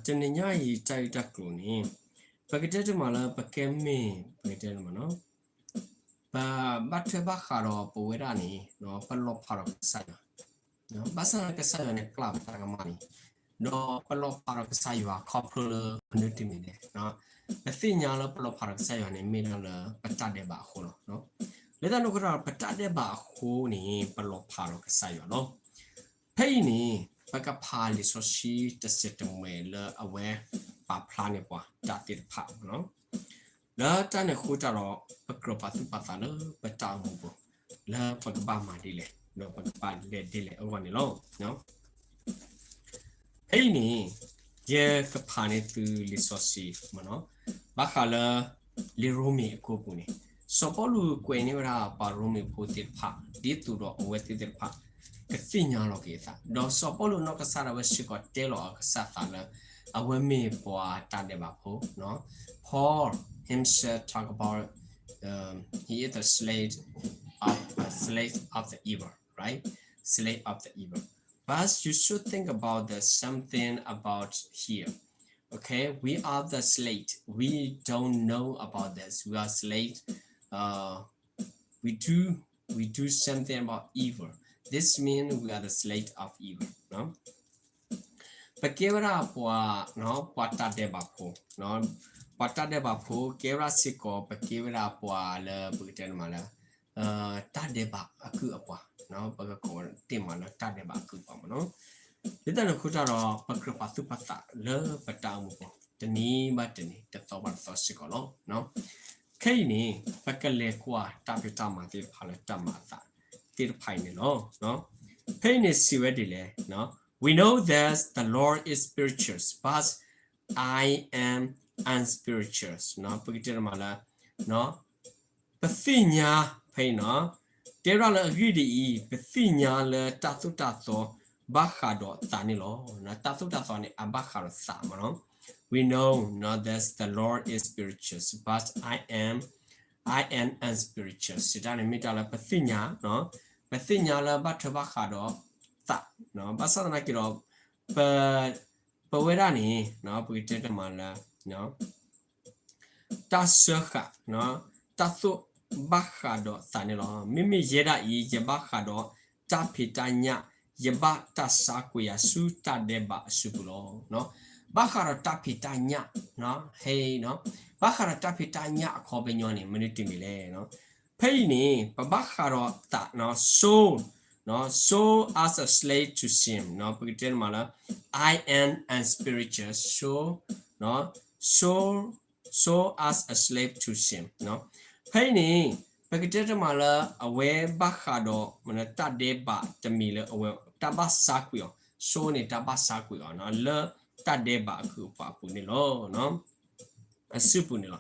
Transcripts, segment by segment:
Teninya yi cai takluni. Pakai tu malah pakai mie, pakai tu mana? Baca bakar powera ni, no perlu parok saya. No bahasa kesaya ni kelab tagamani. No perlu parok saya koplo penuti mine. No, tapi nyala perlu parok saya ni mina le pecah de bahu no. Leda nu kira pecah de bahu ni perlu parok saya no. Pei ni pakai pali sosi tersetem le awe pa plan ni pa jati pa no. La ta ne khu ta ro pakro pa tu pa ta le pa ta mu bo la pa ka ba ma di le no pa pa le di le o ni lo no hey ni ye ka pa ne tu li so si ma no ba kha la li ro mi ko pu ni so po lu kwe ni ra pa ro mi pho ti pha di tu ro o we ti ti pha ka si nya lo ke sa do so po lu no ka sa ra we shi ko te lo ka sa ta la a we mi po ta de ba pho no Paul himself talk about he is a slave of the evil, right? Slave of the evil. But you should think about the something about here. Okay, we are the slave. We don't know about this. We are slave. We do something about evil. This means we are the slave of evil. No. Pakevara pwa no pata de bapo no. Pata de bapo kera siko pakevara pwa le bukan mana ta de ba aku apa no pagakon timana ta de ba aku apa no kita nak kutara pakra tu pata le pata mu po tani ba tani te to ba to siko no kai ni pakale kwa ta pita ma ti phala ta ma ta ti phai ni no kai ni siwe di le no we know that the Lord is spiritual but I am unspiritual no pagitera mala no pasinya phai no tera la agidi pasinya le tatu bakha do tani lo na tatu ni abakha sa no we know no that the Lord is spiritual but I am unspiritual sidani mitala pasinya no pasinya la batha bakha do ta no basana kiro pa wera ni no pagitera mala no tasakha no tasu bakha do sanilo mimi yera yi je bakha do tapitanya yeba tasakuya su tadeba subulo no bakha tapitanya no hey no bakha tapitanya ko benyoni minute mile no pay ni pa bakha ta no so as a slave to sin no pagiten mala I am unspiritual so as a slave to sin no pay ni pagiten mala awe bakha do mana tadeba tamile awe tabasakuyo so ni tabasakuyo no le tadeba ku pa pu ni lo no asipu ni lo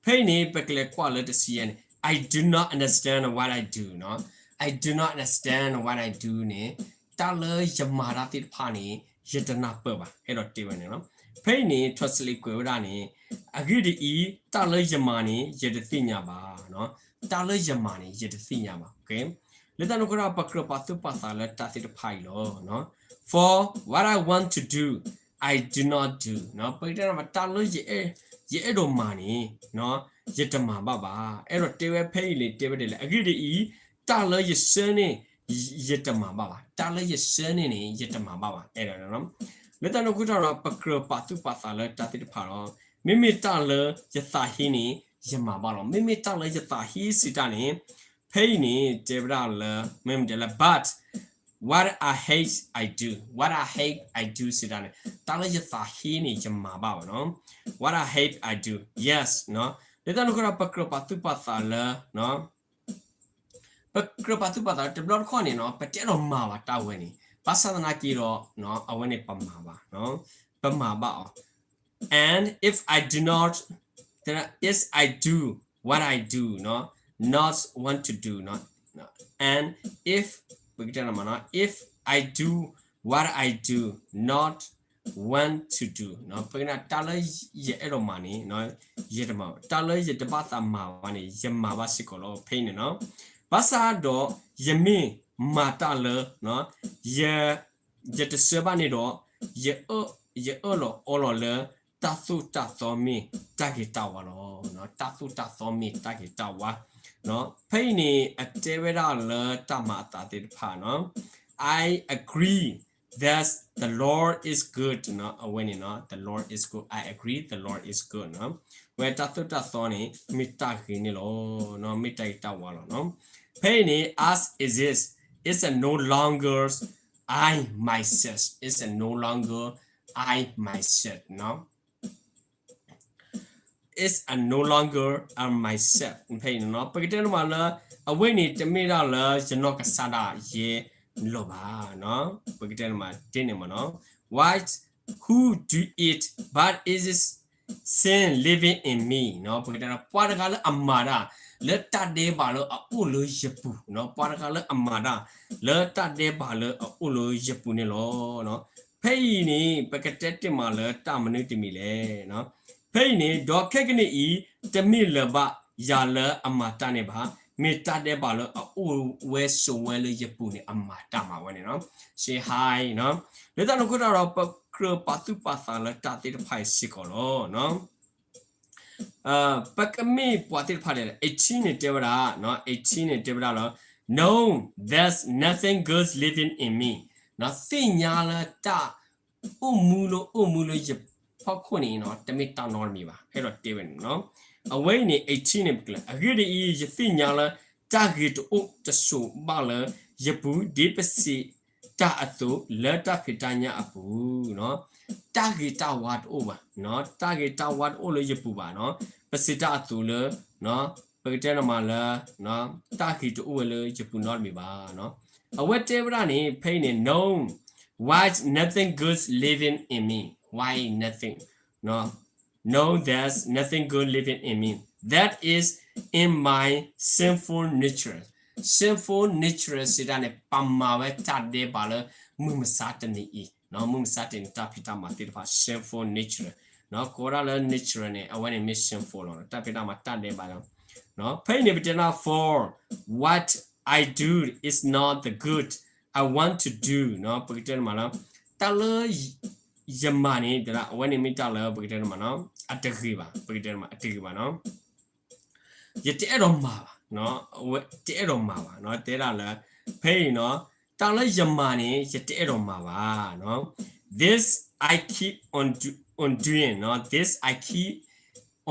pay ni pakle kwa le tesian I do not understand what I do no I do not understand what I do ni ta le yamara ti pha ni yetana pa ba ai do ti ba ni no pay ni translate ko ra ni agidi I ta le yamani yetasinya ba no ta le yamani yetasinya ba okay let no kora pakra patu pasa le ta ti phai lo no for what I want to do I do not do no pay ta ta le ye do mani no yetama ba ai do te we pay le te le agidi I ta le yesene yetama ba ta le yesene ni yetama ba ai do no let no kora pakra patu pasa le ta ti pha lo mimi ta le yesa hi ni yama ba lo mimi ta le yesa hi sita ni pay ni debra le mem de la but what I hate I do sita ni ta le yesa hi ni yama ba no what I hate I do yes no let no kora pakra patu pasa le no pakra patu pasa de block kho ni no pate lo ma ba ta we ni pasana ki ro no awe ni pa ma ba no pa ma ba and if I do not then yes I do what I do no not want to do no and if I do what I do not want to do no pagina tala ye ero mani no ye de ma tala ye de ba ta ma wa ni ye ma ba sikolo pain no basa do ye mi ma tala no ye de se ba ni do ye ye olo le tatu tatomi takitawa lo no tatu tatomi takitawa no pay ni atevera le tamata de pa no I agree that the Lord is good no when you know the Lord is good I agree the Lord is good no where tatu tatoni mitaki ni lo no mitakitawa lo no pay ni as is this it's a no longer I myself it's a no longer I myself no is a no longer I myself ဖေးနော်ပကတဲ့မှာလာအဝိနေတမိရလာကျွန်တော်ကစားတာရေလို့ပါနော်ပကတဲ့မှာတင်းနေမှာနော် what who do it but is it sin living in me နော်ပကတဲ့ပွားတကလည်းအမာတာလက်တတဲ့ပါလို့အုလို့ရပူနော်ပွားတကလည်းအမာတာလက်တတဲ့ပါလို့အုလို့ရပူနေလို့နော်ဖေးနေပကတဲ့တင်မှာလာတမနစ်တမီလေနော်ဖေးနေဒေါ်ခက်ကနီတမီလဘယာလအမတာနေပါမေတာတဲ့ပါလို့အိုဝဲဆိုဝဲလို့ရပူနေအမတာမှာဝဲနေနော် say hi နော်လက်တနခုတော့ပကရပတ်သူပါသာလတာတိဖိုင်စီကောလို့နော်ပကမီပွားတိဖာလေ18နဲ့တေဝရာနော်18နဲ့တေဝရာလို့ no there's nothing good living in me နော်စညာလာတာဥမူလို့ရဖောက်ခွနေနော်တမီတာနော်မီပါအဲ့တော့တေဝင်နော်အဝိနေ18နဲ့ပကလအဂိဒီရစညာလာတာဂီတိုတဆူဘာလရပူဒီပစီတာအတူလက်တာခိတညာအပူနော်တာဂီတာဝတ်အိုပါနော်တာဂီတာဝတ်အိုလို့ရပူပါနော်ပစီတာအတူလနော်ပကတဲ့နမလာနော်တာဂီတိုဝဲလို့ရပူနော်မီပါနော်အဝတ်တေဝရနေဖိနေ no why nothing good living in me why nothing no there's nothing good living in me that is in my sinful nature sinful nature စစ်တဲ့ပမာဝဲတတ်တဲ့ပါလမှုမစားတနေဤနော်မှုမစားတဲ့တပိတမှာတိတပါ sinful nature နော်ကိုရလ nature နဲ့အဝဲနေ sinful လို့တပိတမှာတတ်တဲ့ပါနော်ဖိနေပတနာ for what I do is not the good I want to do နော်ပကတဲ့မှာလားတလယမနီတရာဝဲနေမိတလပကတဲ့မှာနော်အတခိပါပကတဲ့မှာအတခိပါနော်ရတဲ့တော့မှာပါနော်ဝဲတဲ့တော့မှာပါနော်တဲရလားဖိနော်တလယမနီရတဲ့တော့မှာပါနော် this I keep on doing နော် this I keep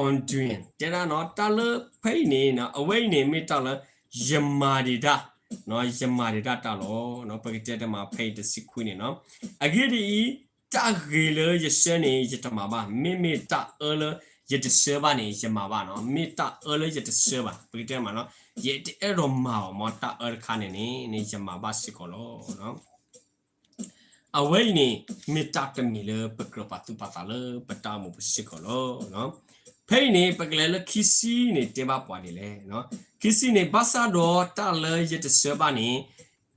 on doing တဲရနော်တလဖိနေနော်အဝဲနေမိတလယမဒီတာနော်ယမဒီတာတလောနော်ပကတဲ့မှာဖိတစီခွနေနော်အဂိဒီတာဂေလရစနေရတမှာပါမိတာအလရတဆေဘာနေရမှာပါနော်မိတာအလရတဆေဘာပကတဲ့မှာနော်ရတဲ့တော့မှာမတာအခါနေရမှာပါစီကောလောနော်အဝိနေမိတာတမီလပကရပတ်သူပတ်လာပတာမပစီကောလောနော်ဖိနေပကလေလခီစီနေတေဘာပွားနေလေနော်ခီစီနေဘာသာတော့တာလရတဆေဘာနေ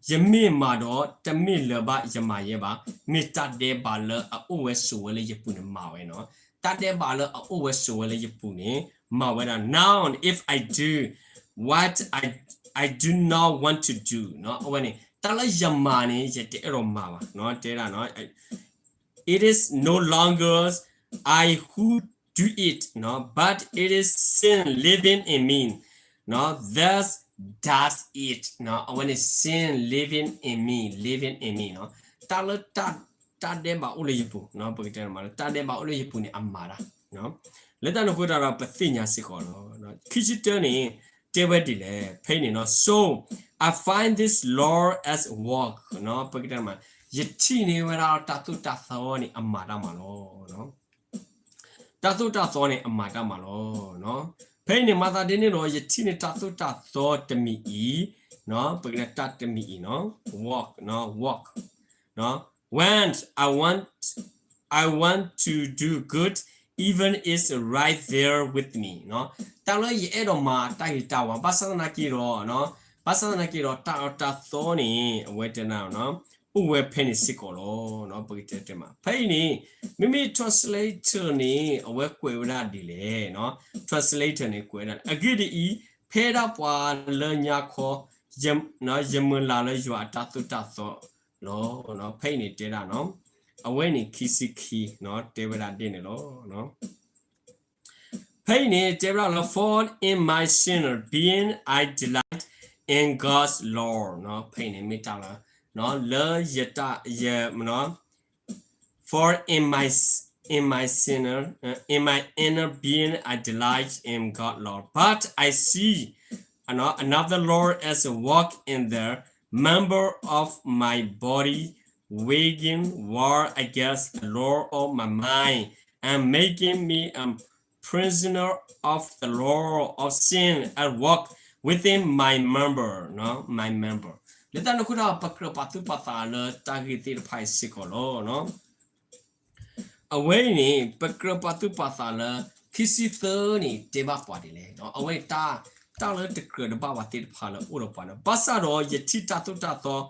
ယမေမာတော့တမိလဘယမယေပါမိတတဲ့ဘာလအိုဝဲဆိုဝဲလေယပုနေမာဝဲနော်တတဲ့ဘာလအိုဝဲဆိုဝဲလေယပုနေမာဝဲတာ now if I do what I do not want to do နော်ဝဲနေတလယမနေရတဲ့ရောမာပါနော်တဲတာနော် it is no longer I who do it နော် but it is sin living in me နော် that's it နော် when is sin living in me နော်တာလတာတဲ့ဘာဦးလေးပူနော်ပကတဲ့မှာတာတဲ့ဘာဦးလေးပူနေအမာတာနော်လက်တနခုတာတော့ပသိညာစစ်ခေါ်နော်ခီချစ်တနေတေဝတီလေဖိနေနော် so I find this law as work နော်ပကတဲ့မှာယတိနေဝရာတတုတသောနေအမာတာမှာနော်တတုတသောနေအမာတာမှာနော်ဖိနေမာတာတင်းနေတော့ယတိနေတတုတသောတမီဤနော်ပကတဲ့တတမီဤနော် walk နော် walk နော် when I want to do good even is right there with me နော်တလရအဲ့တော့မှာတိုက်တာဝဘာသနာကီရောနော်ဘာသနာကီရောတာသောနေအဝဲတနာနော်ဥဝဲဖိနေစစ်ကောလောနော်ပကတဲ့မှာဖိနေမိမိ translator နေအဝဲကွယ်ဝရဒီလေနော် translator နေကွယ်တာအဂိဒီဖဲတာပွာလညာခောယမနော်ယမလာလရွာတတုတသောနော်ဖိနေတဲတာနော် away ni kisiki no tebra din lo no pain ni tebra fall in my sinner being I delight in God's law no pain ni mita la no le yata ye no for in my sinner in my inner being I delight in God Lord but I see another Lord as a walk in the member of my body waging war against the Lord of my mind and making me a prisoner of the law of sin at work within my member no my member လက်တနခုတော့ပကပတုပတာလတာဂီတိဖိုင်စီကိုလောနော်အဝဲနေပကပတုပတာလခီစီသနေတေဘပွားတယ်လေနော်အဝဲတာလတကရဘဝတိဖာလဥရပနဘာသာရောယတိတတုတသော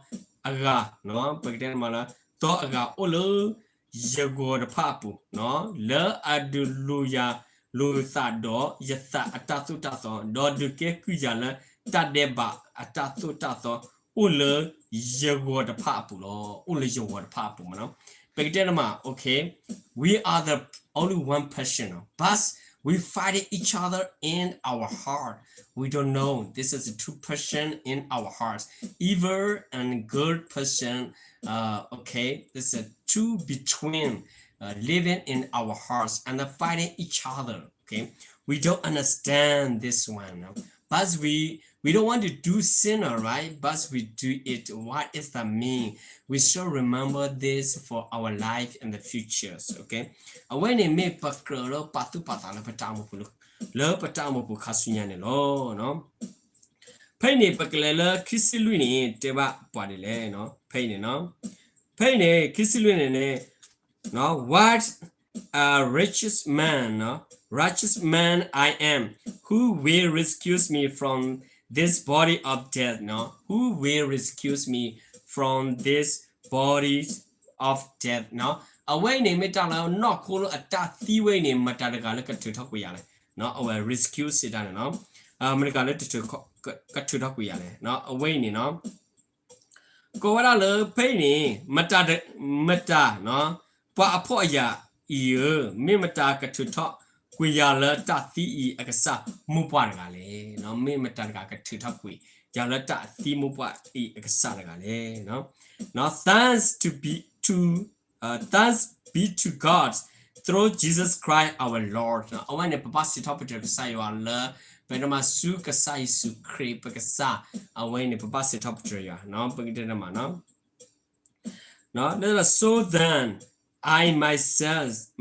အဂါနော်ပကတဲ့မလားတော့အဂါအိုလယေဂောရဖပူနော်လဲအဒူလူယာလူသာတော့ယသအတတုတသောဒေါ်ဒုကေကူရလတတဲ့ဘအတတုတသောဥလယေဂောတဖပူလောဥလယေဂောတဖပူမနော်ပကတဲ့မှာ okay we are the only one person but we fight each other in our heart we don't know this is a two person in our hearts evil and good person okay this is a two between living in our hearts and fighting each other okay we don't understand this one but we don't want to do sin right but we do it what is that mean we should remember this for our life in the futures okay when it may pakro patu patala patamu pulu le patamu pu khasunya ne lo no phai ne paklele khisilu ni teba pwade le no phai ne no phai ne khisilu ne no what a righteous man I am who will rescue me from this body of death no who will rescue me from this body of death no away ne meta la no kholo ata thiwe ne mata daga le ka thu thok ku ya le no away rescue sit da no america le thu ka thu thok ku ya le no away ne no ko wala le phai ni mata no pa apho ya iyo me mata ka thu thokကွေရလတသီအကစားမူပွားကလည်းနော်မေမတန်ကကထထကွေရလတသီမူပွားအကစားကလည်းနော် thanks be to God through Jesus Christ our Lord နော်အဝနဲ့ပပစီတော့ပတကစားရလဘယ်မှာစုကစားစုခရပကစားအဝနဲ့ပပစီတော့ပတရနော်ပကိတဲ့မှာနော် so then I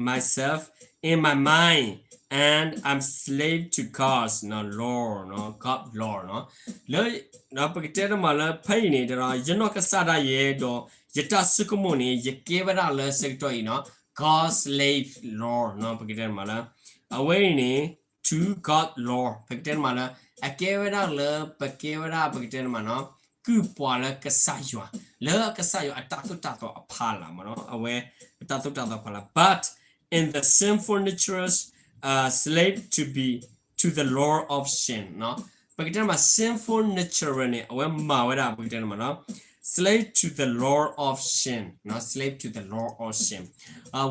myself in my mind and I'm slave to God no Lord no God Lord no le pakete ma la phai ni da yeno ka sa da ye do yata sukumo ni yekebara le sekto yi no God slave Lord no pakete ma la away ni to God Lord pakete ma la akebara le pakete ma no ku pwa le ka sa yo le ka sa yo atatu ta to aphala ma no away atatu ta to aphala but in the sinful natures slave to the law of sin no pagita ma sinful nature ne awe ma wada pagita ma no slave to the law of sin no slave to the law of sin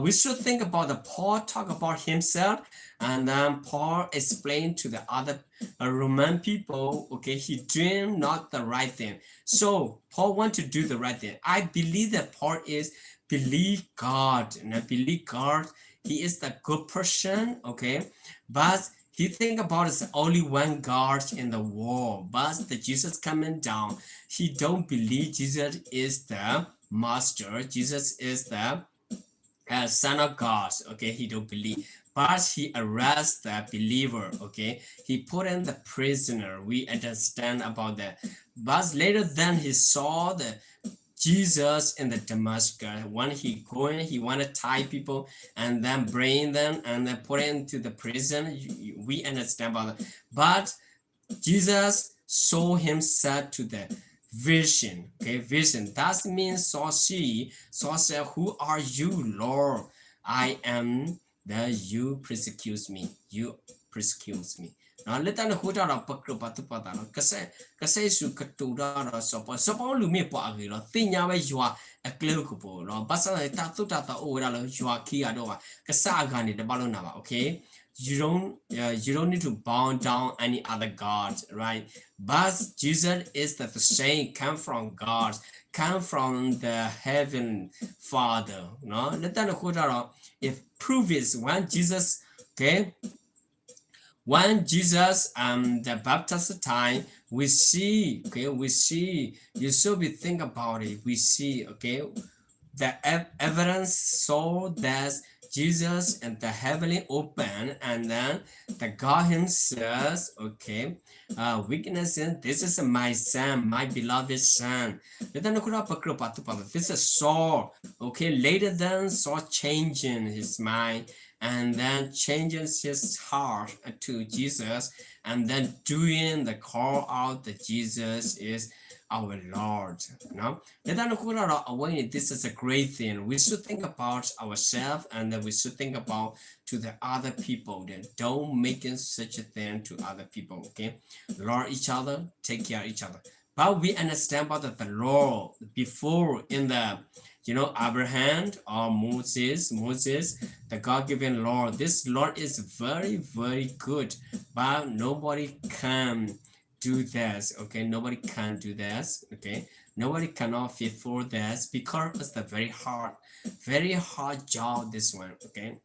we should think about the Paul talk about himself and then Paul explained to the other Roman people okay he doing not the right thing so Paul want to do the right thing I believe that Paul is believe God and I believe God he is the good person okay but he think about is only one God in the world but the Jesus coming down he don't believe Jesus is the master Jesus is the son of God okay he don't believe but he arrest the believer okay he put in the prisoner we understand about that but later then he saw the Jesus in the Damascus when he want to tie people and then bring them and then put into the prison we understand about that but Jesus saw himself to the vision okay vision that means saw who are you Lord I am that you persecute me you persecutes me. Now let them hold out a pakro patupata, Casse Catuda, Sopo Lumi Pagilo, Thina, you are a clerkable, no, Bassa Tatu Tata, Oda, you are Kiadoa, Casagani, the Balonava, okay? You don't need to bow down any other gods, right? But Jesus is the same, come from God, come from the heaven Father. No, let that if proof is when Jesus, okay, when Jesus the baptist time, we see, okay, we see, you should be think about it, we see, okay, the evidence so that Jesus and the heavenly open, and then the God himself, okay, witnessing, this is my son, my beloved son. This is Saul, okay, later then Saul changing his mind and then changes his heart to Jesus, and then doing the call out that Jesus is our Lord. No, this is a great thing. We should think about ourselves, and then we should think about to the other people. Then don't make such a thing to other people. Okay, love each other, take care of each other. But we understand about the law before in the, Abraham or Moses, the God-given law. This law is very, very good, but nobody can do this. Okay, nobody can do this. Okay, nobody cannot fulfill this because it's the very hard job. This one. Okay.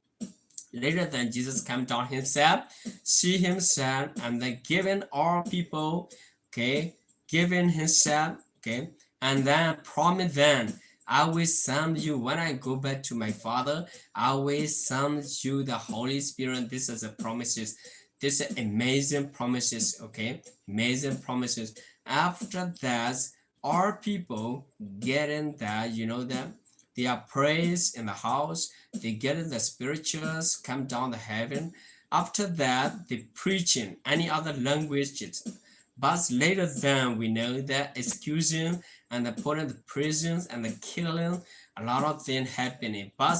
Later than Jesus came down himself, see himself, and then giving all people, okay, giving himself, okay, and then promise them, I will send you when I go back to my Father. I will send you the Holy Spirit. This is a promises. This is amazing promises. Okay, amazing promises. After that, all people getting that, that they are praised in the house. They get in the spirituals, come down the heaven. After that, they preaching any other languages. But later then, we know that execution and the putting the prisons and the killing, a lot of things happening. But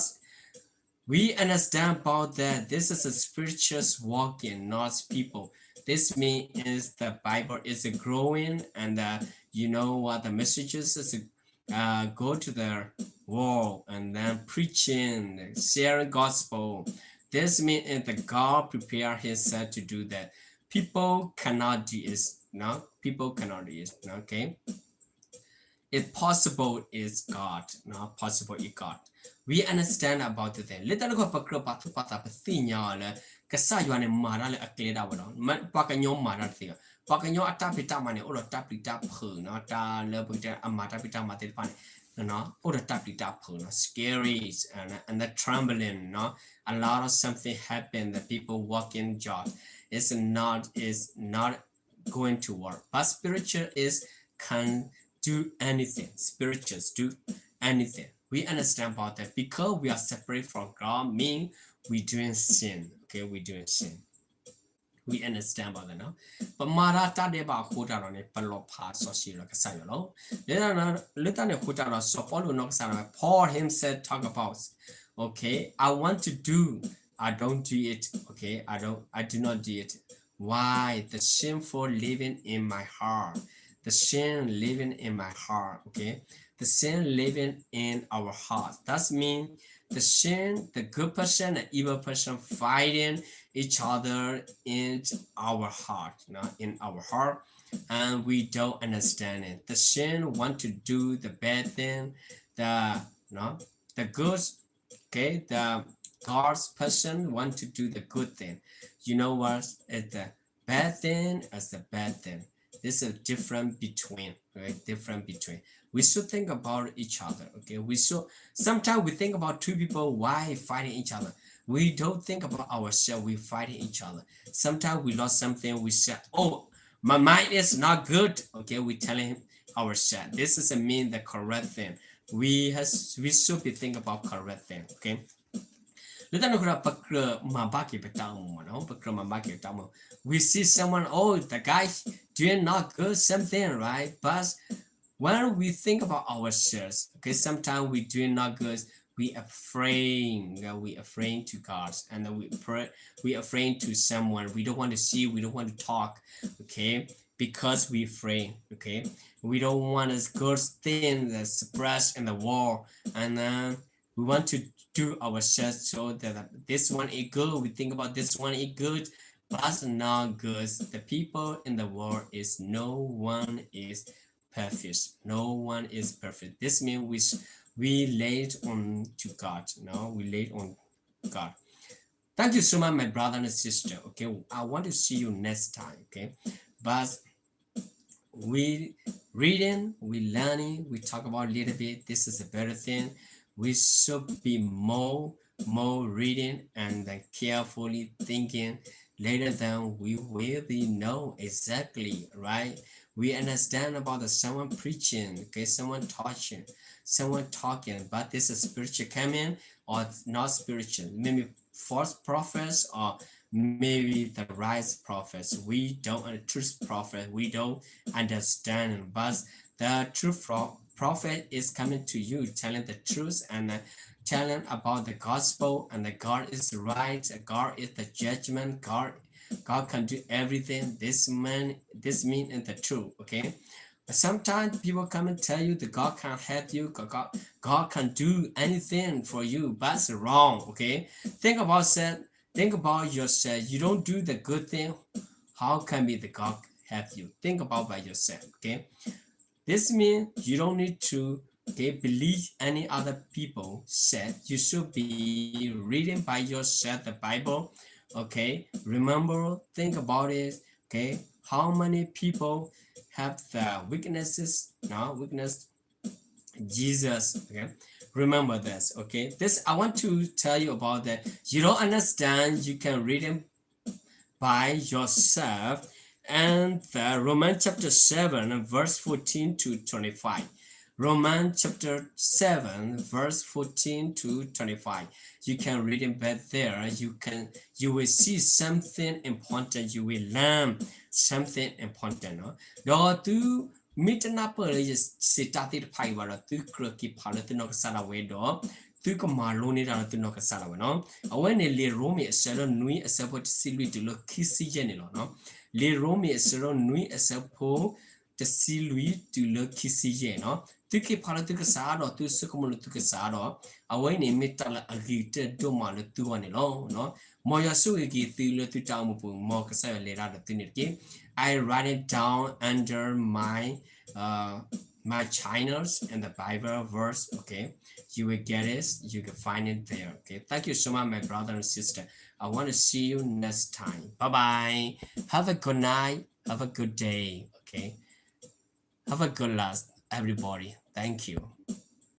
we understand about that this is a spiritual walking, not people. This means the Bible is growing, and you know what the messages is go to the world and then preaching, sharing gospel. This means that God prepare himself to do that. People cannot do it. No, people cannot do it. Okay. If possible is God. Not possible is God. We understand about the thing. Little go pakro patu pata pathinya le kasa yuane mara le akleda wala. Man pakanyo mara thing. Pakanyo atapita mane olo tapita pu no ta le pita amata pita mate pane. No, olo tapita pu no scary and the trembling. No, a lot of something happened. The people walking job is not going to work. But spiritual is can do anything. Spirituals do anything. We understand about that because we are separate from God, mean we doing sin. Okay, we doing sin. We understand about that now. But Marata deba huta on a palo pass or she like a sayolo. Little huta so Paul no Paul himself talk about. Okay, I want to do, I don't do it. Okay, I do not do it. Why? The sinful living in my heart. The sin living in my heart. Okay, the sin living in our heart. That means the sin, the good person, the evil person fighting each other in our heart, in our heart, and we don't understand it. The sin want to do the bad thing, the good, okay, the God's person want to do the good thing. You know what? It's the bad thing as the bad thing. This is different between, right? Different between. We should think about each other. Okay, we should. Sometimes we think about two people why fighting each other. We don't think about ourselves. We fighting each other. Sometimes we lost something. We said, "Oh, my mind is not good." Okay, we telling ourselves. This is mean the correct thing. We should be thinking about correct thing. Okay. We see someone, oh, the guy doing not good, something, right? But when we think about ourselves, okay, sometimes we doing not good, we afraid to God, and we afraid to someone. We don't want to see, we don't want to talk, okay, because we afraid, okay. We don't want a good thing that spreads in the world, and we want to do ourselves so that this one is good. We think about this one is good, but not good. The people in the world is no one is perfect. No one is perfect. This means we laid on to God. No, we laid on God. Thank you so much, my brother and sister. Okay, I want to see you next time. Okay, but we reading, we learning, we talk about a little bit. This is a better thing. We should be more reading and then carefully thinking. Later then we will be know exactly, right? We understand about the someone preaching, okay, someone teaching, someone talking, but this is spiritual coming or not spiritual. Maybe false prophets or maybe the right prophets. We don't truth prophet. We don't understand, but the true prophet is coming to you, telling the truth and telling about the gospel, and the God is right. God is the judgment. God can do everything. This mean in the truth. Okay. Sometimes people come and tell you that God can't help you, God can do anything for you, but it's wrong. Okay, think about that. Think about yourself. You don't do the good thing. How can be the God help you? Think about by yourself. Okay, this means you don't need to, okay, believe any other people said. You should be reading by yourself the Bible. Okay, remember, think about it. Okay, how many people have the weaknesses? No weakness. Jesus. Okay, remember this. Okay, this I want to tell you about that. You don't understand, you can read them by yourself. And the Romans chapter 7 verse 14 to 25. Romans chapter 7 verse 14 to 25. You can read it back there. You will see something important. You will learn something important. No? Do mitana per sitati pai bara tu kroki pala tu no sala wedo. Tu ko maloni da tu no sala we no. Awen le romi selo nui asapo silwi to lo kisi jeni lo no. Le romi selo nui asapo to silwi to lo kisi je no. Tu ke pala tu ka sa do tu su ko lo tu ka sa do. Awen ne mitala agite do ma lo tu ani lo no. Mo ya su ki tu lo tu ta mo pu mo ka sa le da tu ni ki. I write it down under my my channels and the Bible verse. Okay, you will get it, you can find it there. Okay, thank you so much, my brother and sister. I want to see you next time. Bye bye. Have a good night, have a good day. Okay, have a good last, everybody. Thank you.